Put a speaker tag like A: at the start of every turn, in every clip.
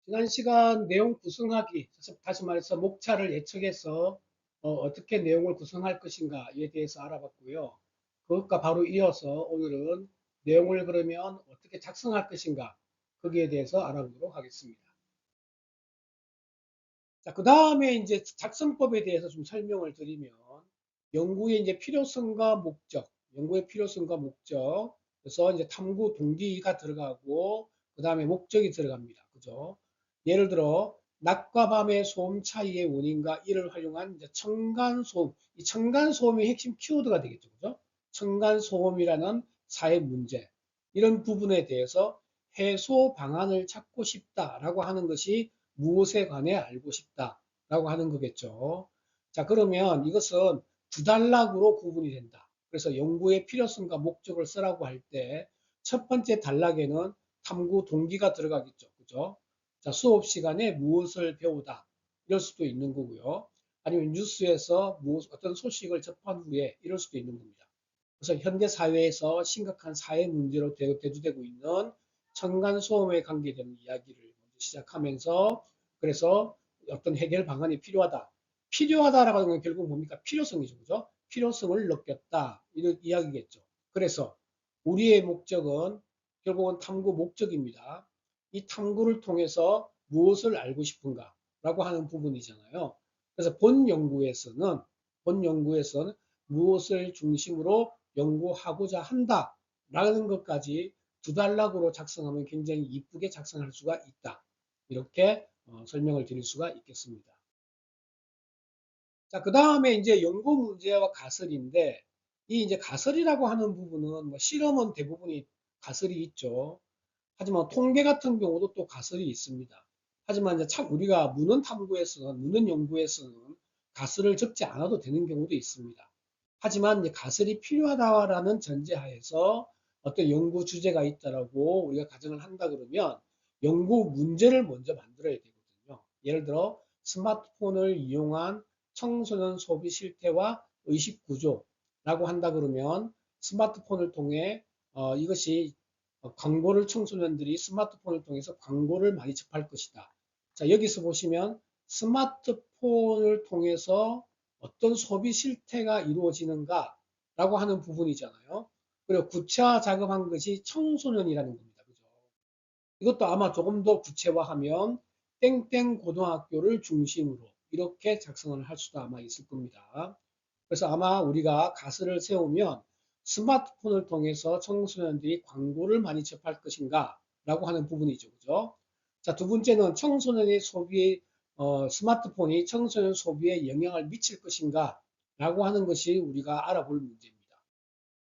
A: 지난 시간 내용 구성하기, 다시 말해서 목차를 예측해서 떻게 내용을 구성할 것인가에 대해서 알아봤고요. 그것과 바로 이어서 오늘은 내용을 그러면 어떻게 작성할 것인가, 거기에 대해서 알아보도록 하겠습니다. 자, 그 다음에 이제 작성법에 대해서 좀 설명을 드리면, 연구의 이제 필요성과 목적, 연구의 필요성과 목적, 그래서 이제 탐구 동기가 들어가고, 그 다음에 목적이 들어갑니다. 그죠? 예를 들어, 낮과 밤의 소음 차이의 원인과 이를 활용한 이제 층간소음, 이 층간소음이 핵심 키워드가 되겠죠. 그죠? 층간소음이라는 사회 문제, 이런 부분에 대해서 해소 방안을 찾고 싶다라고 하는 것이 무엇에 관해 알고 싶다라고 하는 거겠죠. 자, 그러면 이것은 두 단락으로 구분이 된다. 그래서 연구의 필요성과 목적을 쓰라고 할 때 첫 번째 단락에는 탐구 동기가 들어가겠죠. 그죠? 자, 수업 시간에 무엇을 배우다. 이럴 수도 있는 거고요. 아니면 뉴스에서 어떤 소식을 접한 후에 이럴 수도 있는 겁니다. 그래서 현대 사회에서 심각한 사회 문제로 대두되고 있는 층간소음에 관계되는 이야기를 먼저 시작하면서 그래서 어떤 해결 방안이 필요하다. 필요하다라고 하는 건 결국 뭡니까? 필요성이죠. 그죠? 필요성을 느꼈다. 이런 이야기겠죠. 그래서 우리의 목적은 결국은 탐구 목적입니다. 이 탐구를 통해서 무엇을 알고 싶은가? 라고 하는 부분이잖아요. 그래서 본 연구에서는 무엇을 중심으로 연구하고자 한다라는 것까지 두 단락으로 작성하면 굉장히 이쁘게 작성할 수가 있다. 이렇게 설명을 드릴 수가 있겠습니다. 자, 그 다음에 이제 연구 문제와 가설인데, 이 이제 가설이라고 하는 부분은 뭐 실험은 대부분이 가설이 있죠. 하지만 통계 같은 경우도 또 가설이 있습니다. 하지만 이제 참 우리가 문헌 연구에서는 가설을 적지 않아도 되는 경우도 있습니다. 하지만 이제 가설이 필요하다라는 전제하에서 어떤 연구 주제가 있다라고 우리가 가정을 한다 그러면 연구 문제를 먼저 만들어야 되거든요. 예를 들어 스마트폰을 이용한 청소년 소비 실태와 의식 구조라고 한다 그러면 스마트폰을 통해 이것이 광고를 청소년들이 스마트폰을 통해서 광고를 많이 접할 것이다. 자, 여기서 보시면 스마트폰을 통해서 어떤 소비 실태가 이루어지는가 라고 하는 부분이잖아요. 그리고 구체화 작업한 것이 청소년이라는 겁니다. 그죠? 이것도 아마 조금 더 구체화하면 땡땡 고등학교를 중심으로 이렇게 작성을 할 수도 아마 있을 겁니다. 그래서 아마 우리가 가설을 세우면 스마트폰을 통해서 청소년들이 광고를 많이 접할 것인가 라고 하는 부분이죠. 그죠? 자, 두 번째는 스마트폰이 청소년 소비에 영향을 미칠 것인가 라고 하는 것이 우리가 알아볼 문제입니다.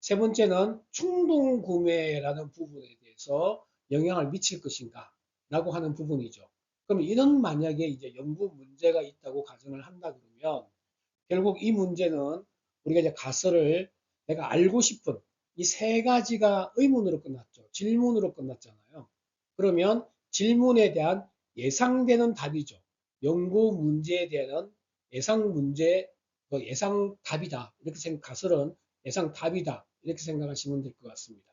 A: 세 번째는 충동 구매라는 부분에 대해서 영향을 미칠 것인가 라고 하는 부분이죠. 그럼 이런 만약에 이제 연구 문제가 있다고 가정을 한다 그러면 결국 이 문제는 우리가 이제 가설을 내가 알고 싶은 이 세 가지가 의문으로 끝났죠. 질문으로 끝났잖아요. 그러면 질문에 대한 예상되는 답이죠. 연구 문제에 대한 예상 문제, 예상 답이다. 이렇게 가설은 예상 답이다. 이렇게 생각하시면 될 것 같습니다.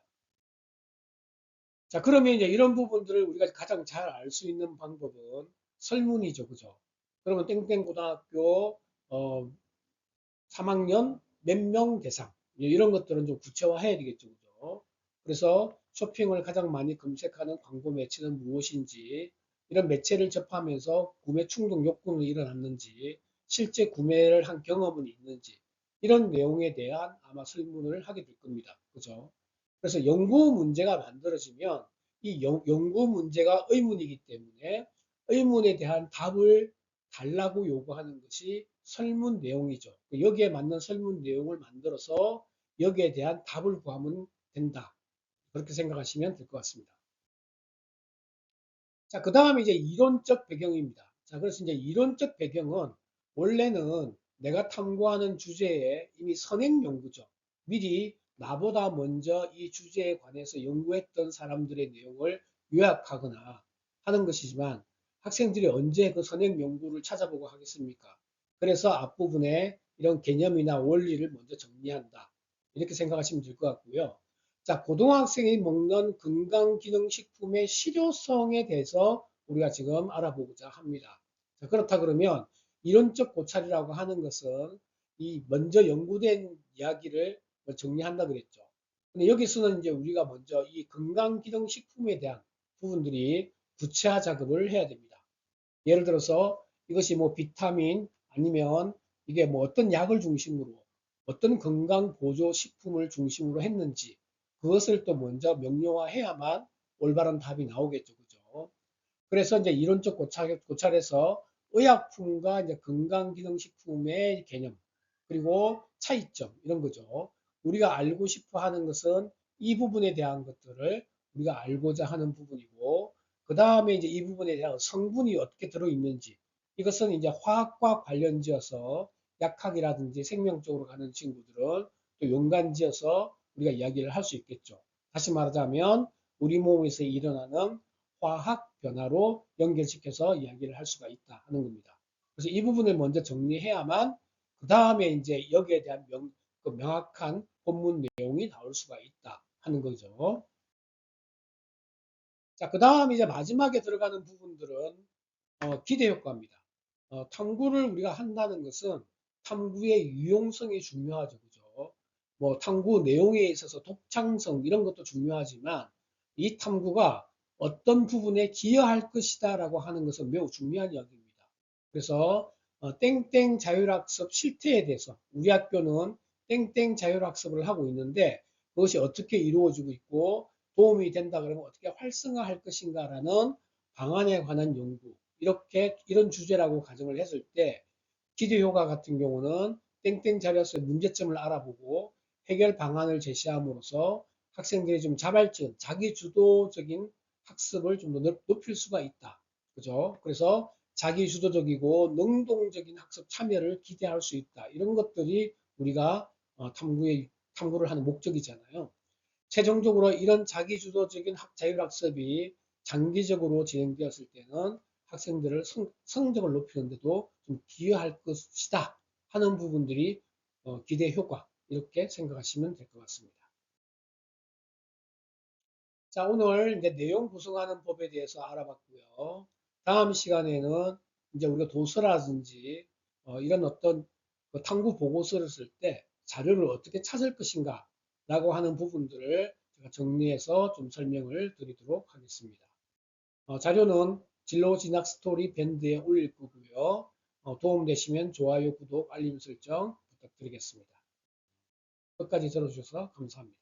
A: 자, 그러면 이제 이런 부분들을 우리가 가장 잘 알 수 있는 방법은 설문이죠. 그죠? 그러면 땡땡 고등학교 어, 3학년 몇 명 대상 이런 것들은 좀 구체화해야 되겠죠. 그죠? 그래서 쇼핑을 가장 많이 검색하는 광고 매체는 무엇인지 이런 매체를 접하면서 구매 충동 욕구는 일어났는지 실제 구매를 한 경험은 있는지 이런 내용에 대한 아마 설문을 하게 될 겁니다. 그죠? 그래서 연구 문제가 만들어지면 이 연구 문제가 의문이기 때문에 의문에 대한 답을 달라고 요구하는 것이 설문 내용이죠. 여기에 맞는 설문 내용을 만들어서 여기에 대한 답을 구하면 된다. 그렇게 생각하시면 될 것 같습니다. 자, 그 다음에 이제 이론적 배경입니다. 자, 그래서 이제 이론적 배경은 원래는 내가 탐구하는 주제에 이미 선행 연구죠. 미리 나보다 먼저 이 주제에 관해서 연구했던 사람들의 내용을 요약하거나 하는 것이지만 학생들이 언제 그 선행 연구를 찾아보고 하겠습니까? 그래서 앞부분에 이런 개념이나 원리를 먼저 정리한다. 이렇게 생각하시면 될 것 같고요. 자, 고등학생이 먹는 건강기능식품의 실효성에 대해서 우리가 지금 알아보고자 합니다. 자, 그렇다 그러면 이론적 고찰이라고 하는 것은 이 먼저 연구된 이야기를 정리한다 그랬죠. 근데 여기서는 이제 우리가 먼저 이 건강기능식품에 대한 부분들이 구체화 작업을 해야 됩니다. 예를 들어서 이것이 뭐 비타민 아니면 이게 뭐 어떤 약을 중심으로 어떤 건강보조식품을 중심으로 했는지 그것을 또 먼저 명료화해야만 올바른 답이 나오겠죠. 그죠? 그래서 이제 이론적 고찰에서 의약품과 이제 건강기능식품의 개념 그리고 차이점 이런 거죠. 우리가 알고 싶어 하는 것은 이 부분에 대한 것들을 우리가 알고자 하는 부분이고 그 다음에 이제 이 부분에 대한 성분이 어떻게 들어있는지 이것은 이제 화학과 관련지어서 약학이라든지 생명 쪽으로 가는 친구들은 또 연관지어서 우리가 이야기를 할 수 있겠죠. 다시 말하자면 우리 몸에서 일어나는 화학 변화로 연결시켜서 이야기를 할 수가 있다 하는 겁니다. 그래서 이 부분을 먼저 정리해야만 그 다음에 이제 여기에 대한 그 명확한 본문 내용이 나올 수가 있다 하는 거죠. 자, 그 다음 이제 마지막에 들어가는 부분들은 기대 효과입니다. 탐구를 우리가 한다는 것은 탐구의 유용성이 중요하죠. 그죠? 뭐 탐구 내용에 있어서 독창성 이런 것도 중요하지만 이 탐구가 어떤 부분에 기여할 것이다 라고 하는 것은 매우 중요한 이야기입니다. 그래서 땡땡 자율학습 실태에 대해서 우리 학교는 땡땡 자율학습을 하고 있는데 그것이 어떻게 이루어지고 있고 도움이 된다 그러면 어떻게 활성화할 것인가 라는 방안에 관한 연구 이렇게 이런 주제라고 가정을 했을 때 기대 효과 같은 경우는 땡땡 자료에서 문제점을 알아보고 해결 방안을 제시함으로써 학생들이 좀 자발적, 자기 주도적인 학습을 좀 더 높일 수가 있다. 그죠? 그래서 자기 주도적이고 능동적인 학습 참여를 기대할 수 있다. 이런 것들이 우리가 탐구를 하는 목적이잖아요. 최종적으로 이런 자기주도적인 자율학습이 장기적으로 진행되었을 때는 학생들을 성적을 높이는데도 좀 기여할 것이다 하는 부분들이 기대 효과 이렇게 생각하시면 될 것 같습니다. 자, 오늘 이제 내용 구성하는 법에 대해서 알아봤고요. 다음 시간에는 이제 우리가 도서라든지 이런 어떤 그 탐구 보고서를 쓸 때 자료를 어떻게 찾을 것인가 라고 하는 부분들을 제가 정리해서 좀 설명을 드리도록 하겠습니다. 자료는 진로 진학 스토리 밴드에 올릴 거고요. 도움되시면 좋아요, 구독, 알림 설정 부탁드리겠습니다. 끝까지 들어주셔서 감사합니다.